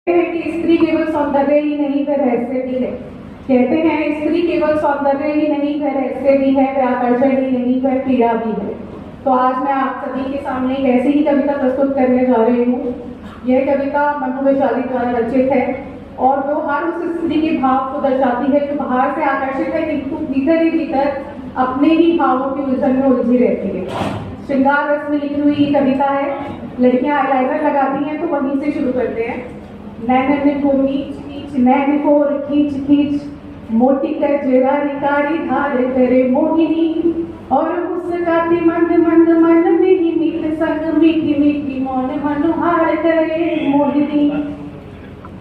कि स्त्री केवल सौंदर्य ही नहीं वह रहस्य भी है। कहते हैं स्त्री केवल सौंदर्य ही नहीं वह रहस्य भी है, वह आकर्षण ही नहीं वह पीड़ा भी है। तो आज मैं आप सभी के सामने एक ऐसी ही कविता प्रस्तुत करने जा रही हूँ। यह कविता मनु वैशाली द्वारा रचित है और वो हर उस स्त्री के भाव को दर्शाती है जो बाहर से आकर्षित है किंतु भीतर ही भीतर अपने ही भावों की उलझन में उलझी रहती है। श्रृंगार रस में लिखी हुई ये कविता है। लड़कियां आईलाइनर लगाती हैं तो वहीं से शुरू करते हैं। नैनन को नीच नीच नैन को खींच खींच मोटी कर जेरा रिकारी धार करे मोहिनी और मुस्काती मंद मंद मन में ही मीठ संग मीठी मीठी मौन मनोहार करे मोहिनी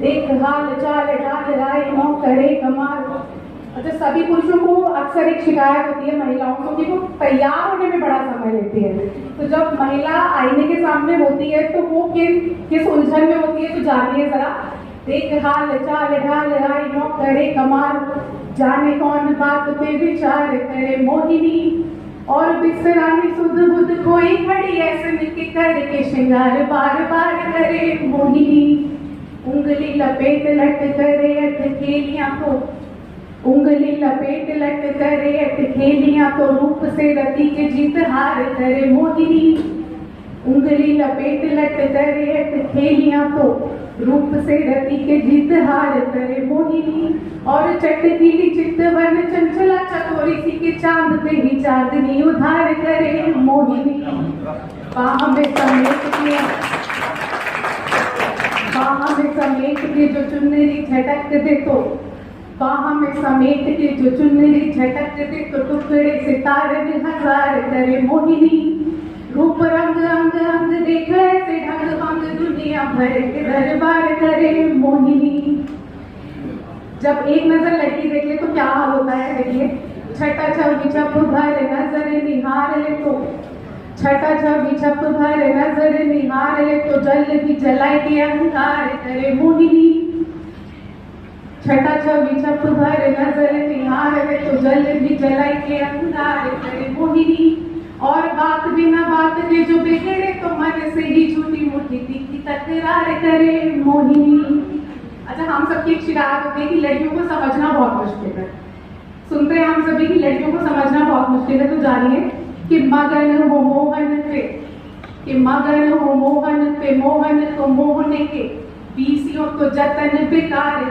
देख हाल चाल डाल राय मोह करे कमाल। अच्छा, सभी पुरुषों को अक्सर एक शिकायत होती है महिलाओं को कि वो तैयार होने में बड़ा समय लेती है। तो जब महिला आईने के सामने होती है तो वो किस उलझन में होती है तो जानिए जरा। देख हाल चाल ढाल आई नो करे कमाल, जाने कौन बात पे विचार करे मोहिनी और बिसरानी सुध बुध कोई खड़ी ऐसे मिलके करके श्रृंगार बार बार करे मोहिनी। उंगली लपेट लट करे अटकेलियां को उंगली लपेट लट करे अटकेलियां तो रूप से रति के जीत हार करे मोहिनी। उंगली लपेट लट करे अटकेलियां तो रूप से रति के जीत हार करे मोहिनी और चटकीली चित्तवन चंचला चकोरी सी के चांद पे ही चांदनी उधार करे मोहिनी। बाह में समेट के जो चुनरी झटक दे तो बाह में समेट के जो चुनरी झटक दे तो टुकड़े सितारे में हजार करे मोहिनी। रूप रंग अंग अंग देख ऐसे ढंग भंग दुनिया भर के दरबार करे मोहिनी। जब एक नजर लड़की देख ले तो क्या हाल होता है देखिए। छठा छवि छप भर नजर निहार ले तो छठा छवि छप भर नजर निहार ले तो जल भी जलाए के अहंकार करे मोहिनी। छठा छवि छप भर नजर निहार ले तो जल भी जलाए के अहंकार करे मोहिनी और बात बिना बात के जो बिगड़े तो मन से ही झूठी मूठी तीखी तकरार करे मोहिनी। अच्छा, हम सबकी एक शिकायत होती है कि लड़कियों को समझना बहुत मुश्किल है। सुनते हैं हम सभी कि लड़कियों को समझना बहुत मुश्किल है। तो जानिए कि मगन हो मोहन पे मोहन को मोहने के पीसियों तो जतन बेकार